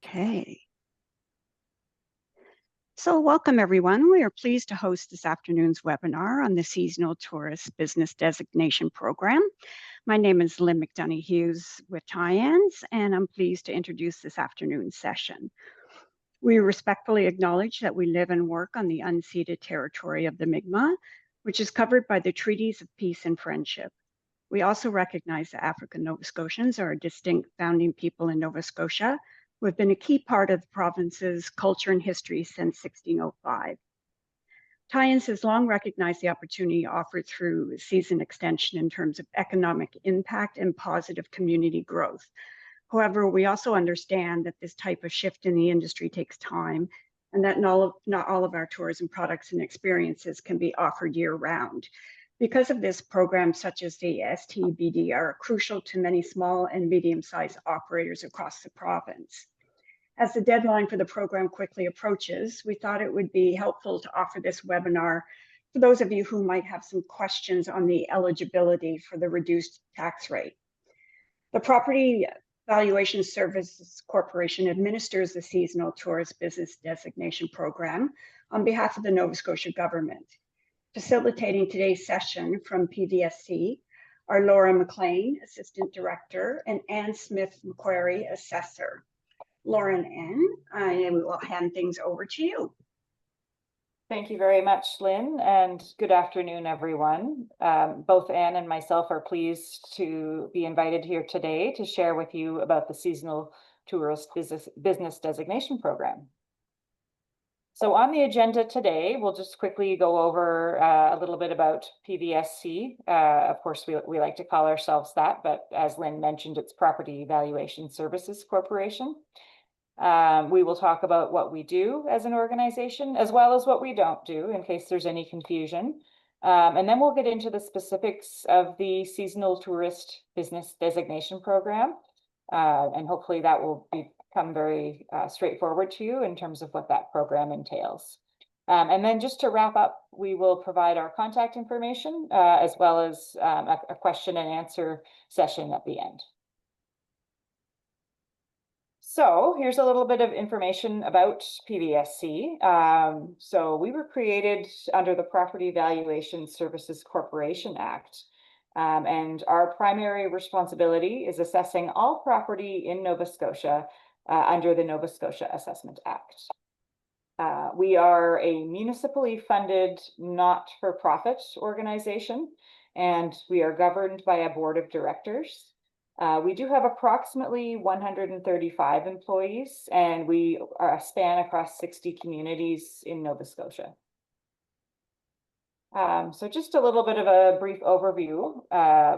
Okay. So welcome everyone. We are pleased to host this afternoon's webinar on the Seasonal Tourist Business Designation Program. My name is Lynn McDonough-Hughes with Tie-Ins, and I'm pleased to introduce this afternoon's session. We respectfully acknowledge that we live and work on the unceded territory of the Mi'kmaq, which is covered by the Treaties of Peace and Friendship. We also recognize that African Nova Scotians are a distinct founding people in Nova Scotia, who have been a key part of the province's culture and history since 1605. Tie-ins has long recognized the opportunity offered through season extension in terms of economic impact and positive community growth. However, we also understand that this type of shift in the industry takes time and that not all of our tourism products and experiences can be offered year-round. Because of this, programs such as the STBD are crucial to many small and medium-sized operators across the province. As the deadline for the program quickly approaches, we thought it would be helpful to offer this webinar for those of you who might have some questions on the eligibility for the reduced tax rate. The Property Valuation Services Corporation administers the Seasonal Tourist Business Designation Program on behalf of the Nova Scotia Government. Facilitating today's session from PVSC are Laura MacLean, Assistant Director, and Anne Smith-Macquarrie, Assessor. Laura and Anne, I will hand things over to you. Thank you very much, Lynn, and good afternoon, everyone. Both Anne and myself are pleased to be invited here today to share with you about the Seasonal Tourist Business Designation Program. So on the agenda today, we'll just quickly go over a little bit about PVSC. Of course, we like to call ourselves that, but as Lynn mentioned, it's Property Valuation Services Corporation. We will talk about what we do as an organization, as well as what we don't do, in case there's any confusion. And then we'll get into the specifics of the Seasonal Tourist Business Designation Program. And hopefully that will become very straightforward to you in terms of what that program entails. And then just to wrap up, we will provide our contact information as well as a question and answer session at the end. So here's a little bit of information about PVSC. So we were created under the Property Valuation Services Corporation Act. And our primary responsibility is assessing all property in Nova Scotia under the Nova Scotia Assessment Act. We are a municipally funded, not-for-profit organization, and we are governed by a board of directors. We do have approximately 135 employees, and we span across 60 communities in Nova Scotia. So just a little bit of a brief overview,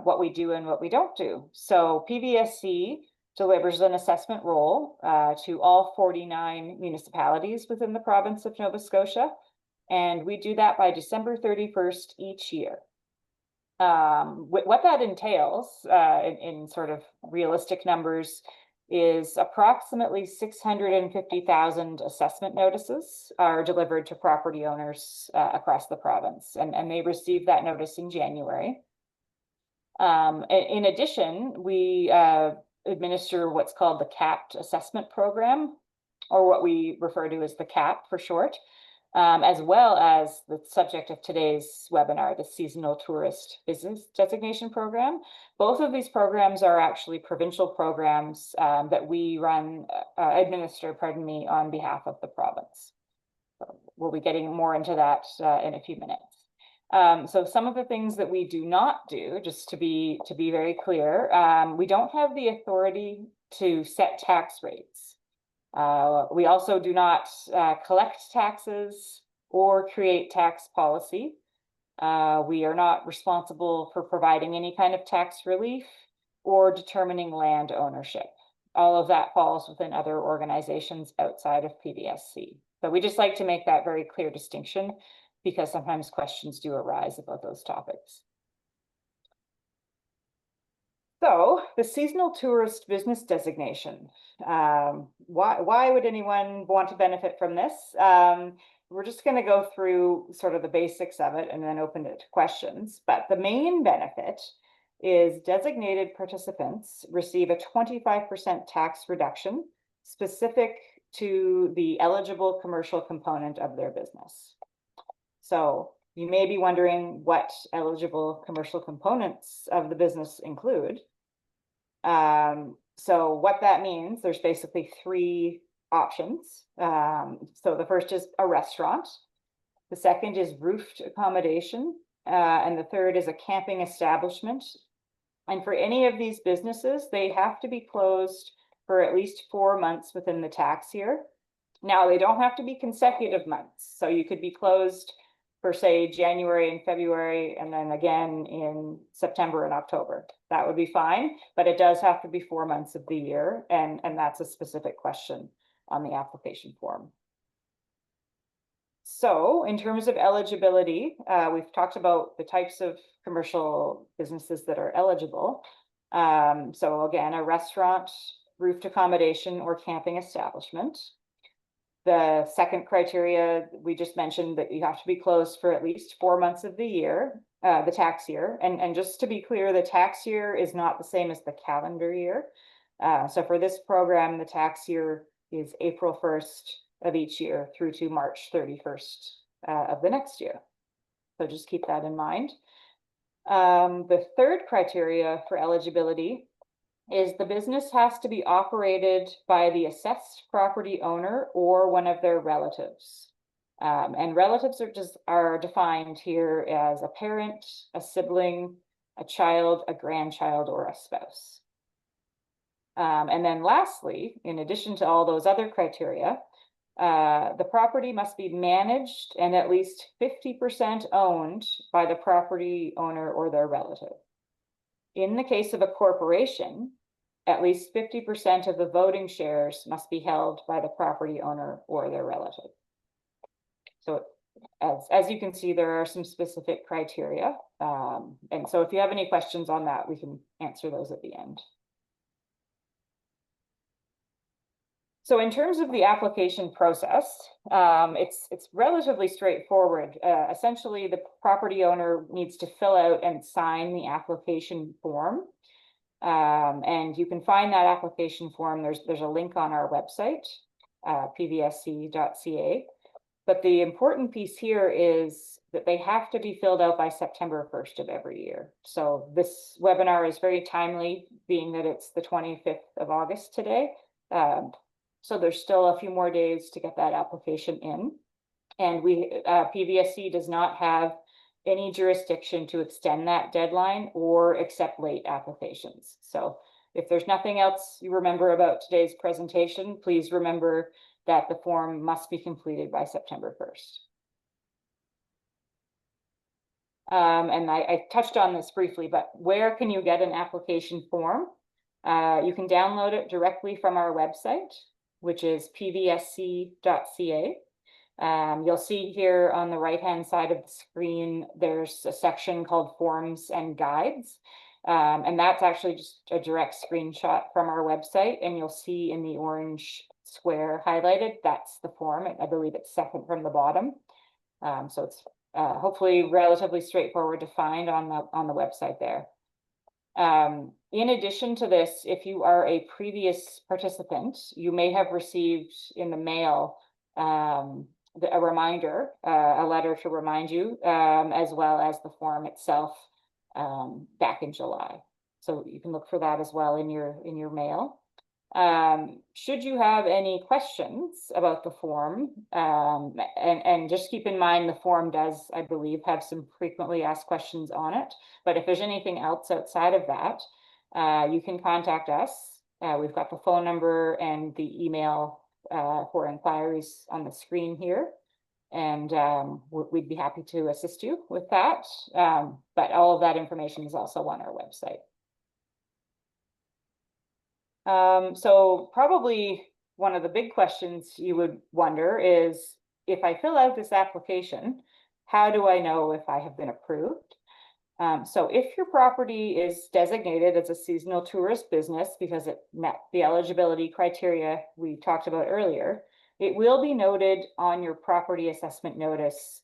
what we do and what we don't do. So PVSC delivers an assessment role to all 49 municipalities within the province of Nova Scotia, and we do that by December 31st each year. What that entails in sort of realistic numbers is approximately 650,000 assessment notices are delivered to property owners across the province, and they receive that notice in January. In addition, we administer what's called the Capped Assessment Program, or what we refer to as the CAP for short, as well as the subject of today's webinar, the Seasonal Tourist Business Designation Program. Both of these programs are actually provincial programs that we administer, on behalf of the province. So we'll be getting more into that in a few minutes. So some of the things that we do not do, just to be very clear, we don't have the authority to set tax rates. We also do not collect taxes or create tax policy. We are not responsible for providing any kind of tax relief or determining land ownership. All of that falls within other organizations outside of PVSC. But we just like to make that very clear distinction because sometimes questions do arise about those topics. So the Seasonal Tourist Business Designation, why would anyone want to benefit from this? We're just going to go through sort of the basics of it and then open it to questions. But the main benefit is designated participants receive a 25% tax reduction specific to the eligible commercial component of their business. So you may be wondering what eligible commercial components of the business include. So what that means, there's basically three options. So the first is a restaurant. The second is roofed accommodation. And the third is a camping establishment. And for any of these businesses, they have to be closed for at least 4 months within the tax year. Now, they don't have to be consecutive months. So you could be closed for, say, January and February, and then again in September and October. That would be fine, but it does have to be 4 months of the year, and that's a specific question on the application form. So in terms of eligibility, we've talked about the types of commercial businesses that are eligible. So again, a restaurant, roofed accommodation, or camping establishment. The second criteria, we just mentioned that you have to be closed for at least 4 months of the year, the tax year. And just to be clear, the tax year is not the same as the calendar year. So for this program, the tax year is April 1st of each year through to March 31st of the next year. So just keep that in mind. The third criteria for eligibility is the business has to be operated by the assessed property owner or one of their relatives. And relatives are defined here as a parent, a sibling, a child, a grandchild, or a spouse. And then lastly, in addition to all those other criteria, the property must be managed and at least 50% owned by the property owner or their relative. In the case of a corporation, at least 50% of the voting shares must be held by the property owner or their relative. So as you can see, there are some specific criteria. And so if you have any questions on that, we can answer those at the end. So in terms of the application process, it's relatively straightforward. Essentially, the property owner needs to fill out and sign the application form. And you can find that application form. There's a link on our website, pvsc.ca. But the important piece here is that they have to be filled out by September 1st of every year. So this webinar is very timely, being that it's the 25th of August today. So there's still a few more days to get that application in. And PVSC does not have any jurisdiction to extend that deadline or accept late applications. So if there's nothing else you remember about today's presentation, please remember that the form must be completed by September 1st. And I touched on this briefly, but where can you get an application form? You can download it directly from our website, which is pvsc.ca. You'll see here on the right-hand side of the screen, there's a section called Forms and Guides. And that's actually just a direct screenshot from our website. And you'll see in the orange square highlighted, that's the form. I believe it's second from the bottom. So it's hopefully relatively straightforward to find on the website there. In addition to this, if you are a previous participant, you may have received in the mail a reminder, a letter to remind you, as well as the form itself back in July. So you can look for that as well in your mail. Should you have any questions about the form, and just keep in mind the form does, I believe, have some frequently asked questions on it. But if there's anything else outside of that, you can contact us. We've got the phone number and the email for inquiries on the screen here. And we'd be happy to assist you with that. But all of that information is also on our website. So probably one of the big questions you would wonder is, if I fill out this application, how do I know if I have been approved? So if your property is designated as a seasonal tourist business because it met the eligibility criteria we talked about earlier, it will be noted on your property assessment notice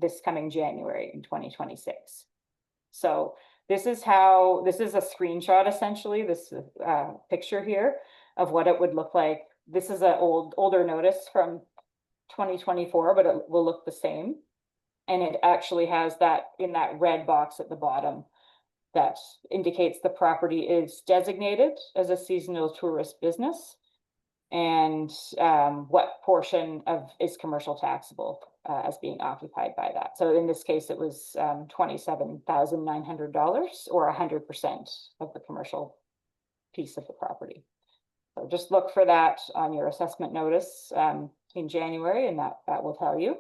this coming January in 2026. So this is a screenshot, essentially, this picture here. of what it would look like. This is an older notice from 2024, but it will look the same. And it actually has that in that red box at the bottom that indicates the property is designated as a seasonal tourist business, and what portion of is commercial taxable as being occupied by that. So in this case, it was $27,900 or 100% of the commercial piece of the property. So just look for that on your assessment notice in January, and that will tell you.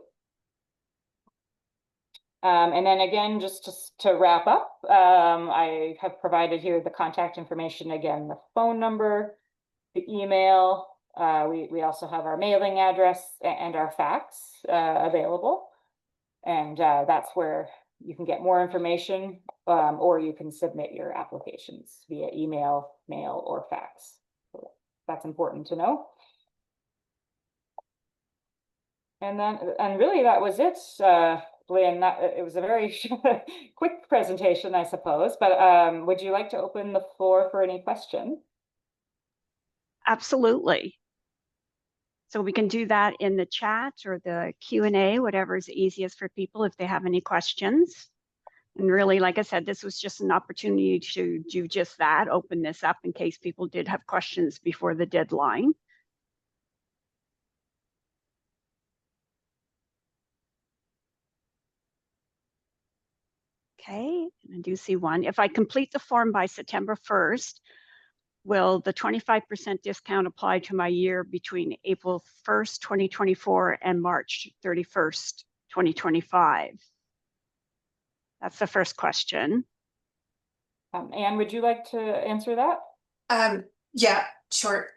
And then again, just to wrap up, I have provided here the contact information, again, the phone number, the email. We also have our mailing address and our fax available. And that's where you can get more information, or you can submit your applications via email, mail, or fax. So that's important to know. And really that was it. Lynn, it was a very quick presentation, I suppose, but would you like to open the floor for any question? Absolutely. So we can do that in the chat or the Q&A, whatever is easiest for people if they have any questions. And really, like I said, this was just an opportunity to do just that, open this up in case people did have questions before the deadline. Okay, and I do see one. If I complete the form by September 1st, will the 25% discount apply to my year between April 1st, 2024 and March 31st, 2025? That's the first question. Anne, would you like to answer that? Yeah, sure.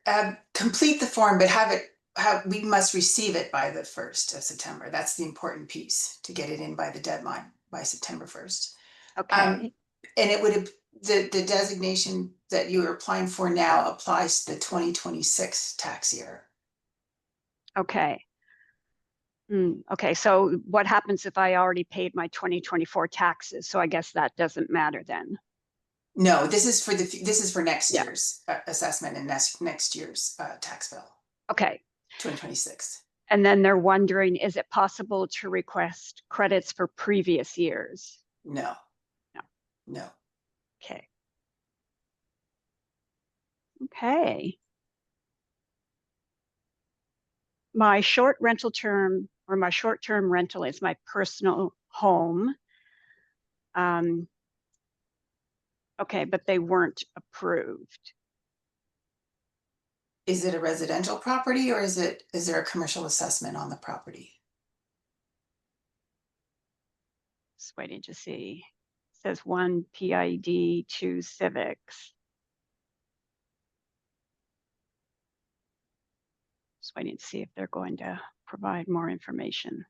Complete the form, but we must receive it by the 1st of September. That's the important piece, to get it in by the deadline by September 1st. Okay. And it would, the designation that you are applying for now applies to the 2026 tax year. Okay. Okay, so what happens if I already paid my 2024 taxes? So I guess that doesn't matter then. No, this is for next year's assessment and next year's tax bill. Okay. 2026. And then they're wondering, is it possible to request credits for previous years? No. No. No. Okay. Okay. My short rental term, or my short-term rental, is my personal home. Okay, but they weren't approved. Is it a residential property, or is there a commercial assessment on the property? Just waiting to see. It says 1 PID, 2 civics. Just waiting to see if they're going to provide more information.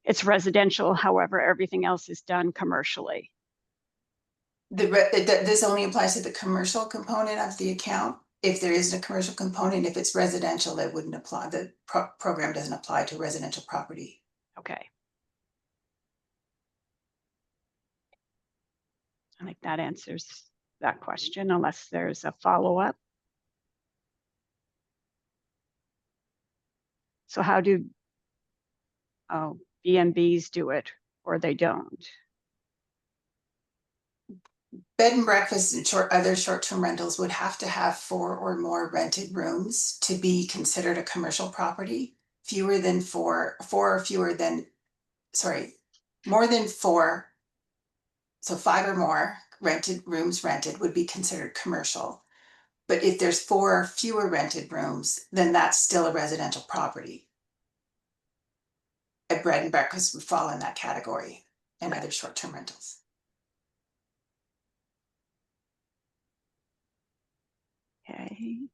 It's residential, however, everything else is done commercially. This only applies to the commercial component of the account. If there isn't a commercial component, if it's residential, it wouldn't apply. The program doesn't apply to residential property. Okay. I think that answers that question, unless there's a follow-up. So how do B&Bs do it, or they don't? Bed and breakfast and other short-term rentals would have to have 4 or more rented rooms to be considered a commercial property. More than 4, so 5 or more rooms rented would be considered commercial. But if there's 4 or fewer rented rooms, then that's still a residential property. A bed and breakfast would fall in that category, and other short-term rentals. Okay.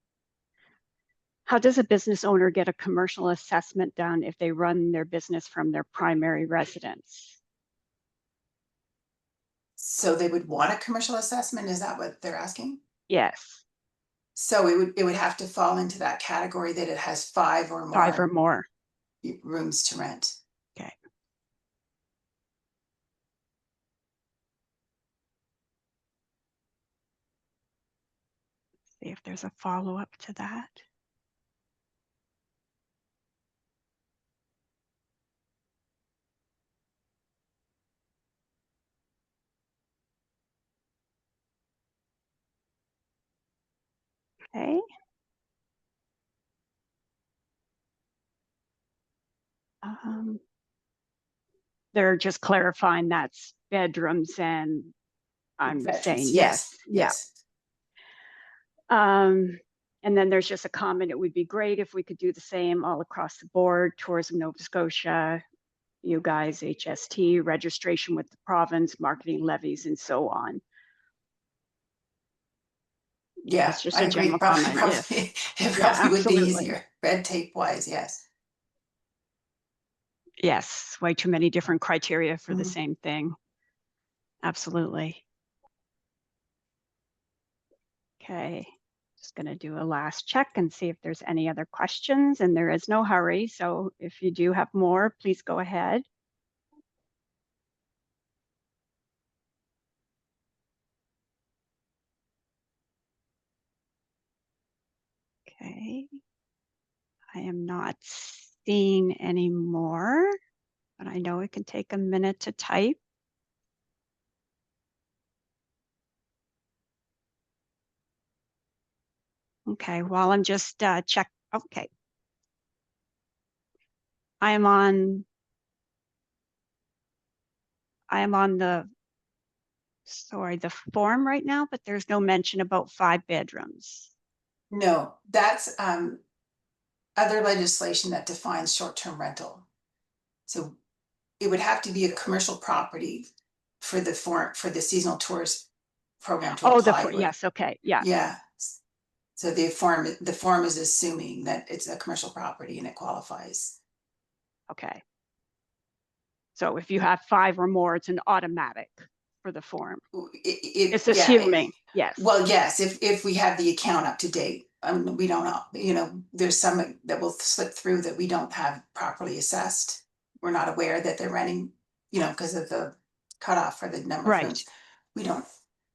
How does a business owner get a commercial assessment done if they run their business from their primary residence? So they would want a commercial assessment? Is that what they're asking? Yes. So it would have to fall into that category that it has 5 or more. 5 or more Rooms to rent. Okay. See if there's a follow-up to that. Okay. They're just clarifying that's bedrooms, and I'm Veterans, saying yes, yes. And then there's just a comment, it would be great if we could do the same all across the board, Tourism Nova Scotia, you guys, HST, registration with the province, marketing levies, and so on. Yeah, It's just I a agree. general Probably, comment. probably, Yes. it Yeah, probably would be absolutely. easier, red tape wise, yes. Yes, way too many different criteria for the Mhm. same thing. Absolutely. Okay, just going to do a last check and see if there's any other questions, and there is no hurry. So if you do have more, please go ahead. Okay, I am not seeing any more, but I know it can take a minute to type. Okay, while I'm just check. Okay, I am on the form right now, but there's no mention about 5 bedrooms. No, that's other legislation that defines short-term rental. So it would have to be a commercial property for the seasonal tourist program to Oh, apply. yes, okay, yeah. Yeah. So the form is assuming that it's a commercial property and it qualifies. Okay. So if you have 5 or more, it's an automatic for the form. It's assuming, yes. Well, yes, if we have the account up to date. We don't know, you know, there's some that will slip through that we don't have properly assessed. We're not aware that they're renting, you know, because of the cutoff for the number of rooms.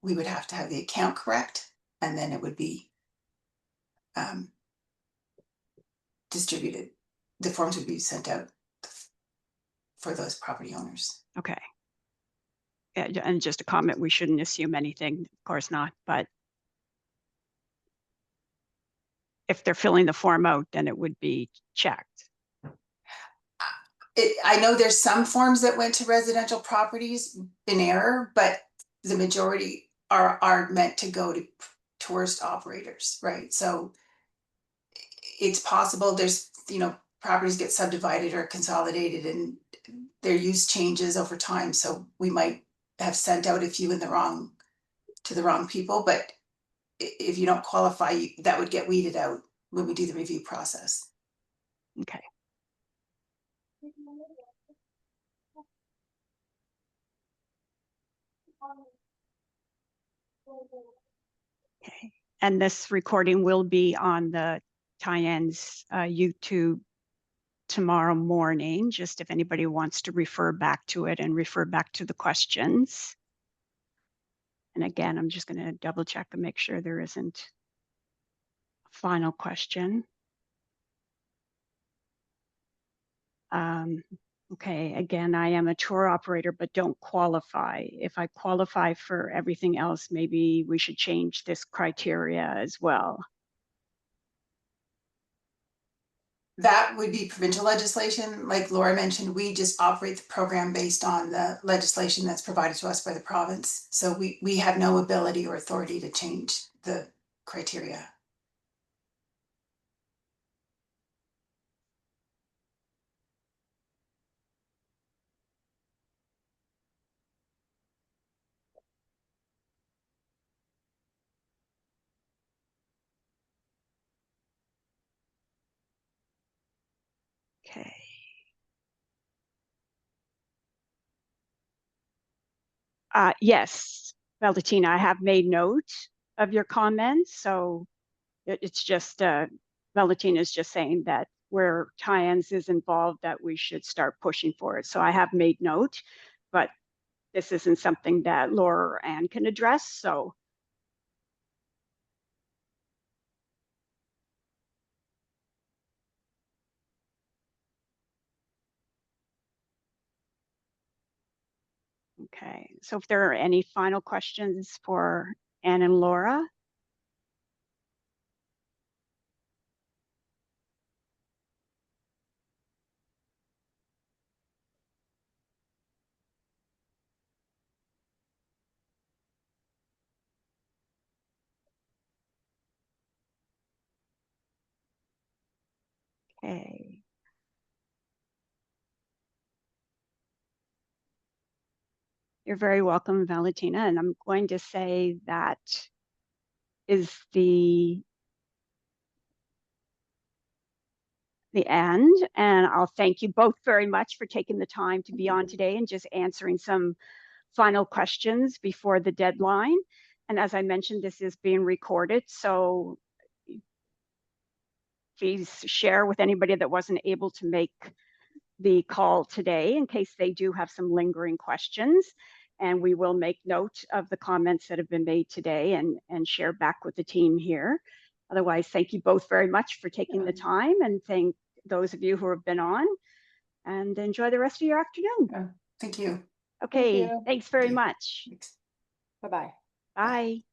We would have to have the account correct, and then it would be distributed. The forms would be sent out for those property owners. Okay. Yeah, and just a comment, we shouldn't assume anything, of course not, but if they're filling the form out, then it would be checked. I know there's some forms that went to residential properties in error, but the majority are meant to go to tourist operators, right? So it's possible there's, you know, properties get subdivided or consolidated and their use changes over time. So we might have sent out a few to the wrong people, but if you don't qualify, that would get weeded out when we do the review process. Okay. Okay. And this recording will be on the Tyann's YouTube tomorrow morning, just if anybody wants to refer back to it and refer back to the questions. And again, I'm just going to double check and make sure there isn't a final question. Okay, again, I am a tour operator, but don't qualify. If I qualify for everything else, maybe we should change this criteria as well. That would be provincial legislation. Like Laura mentioned, we just operate the program based on the legislation that's provided to us by the province. So we have no ability or authority to change the criteria. Okay. Yes, Valentina, I have made note of your comments. So it's just, Valentina is just saying that where Tyann's is involved, that we should start pushing for it. So I have made note, but this isn't something that Laura or Anne can address. So Okay, so if there are any final questions for Anne and Laura? Okay. You're very welcome, Valentina. And I'm going to say that is the end. And I'll thank you both very much for taking the time to be on today and just answering some final questions before the deadline. And as I mentioned, this is being recorded, so please share with anybody that wasn't able to make the call today in case they do have some lingering questions. And we will make note of the comments that have been made today and share back with the team here. Otherwise, thank you both very much for taking the time, and thank those of you who have been on, and enjoy the rest of your afternoon. Thank you. Okay, Thank you. thanks very Thank you. much. Thanks. Bye-bye. Bye.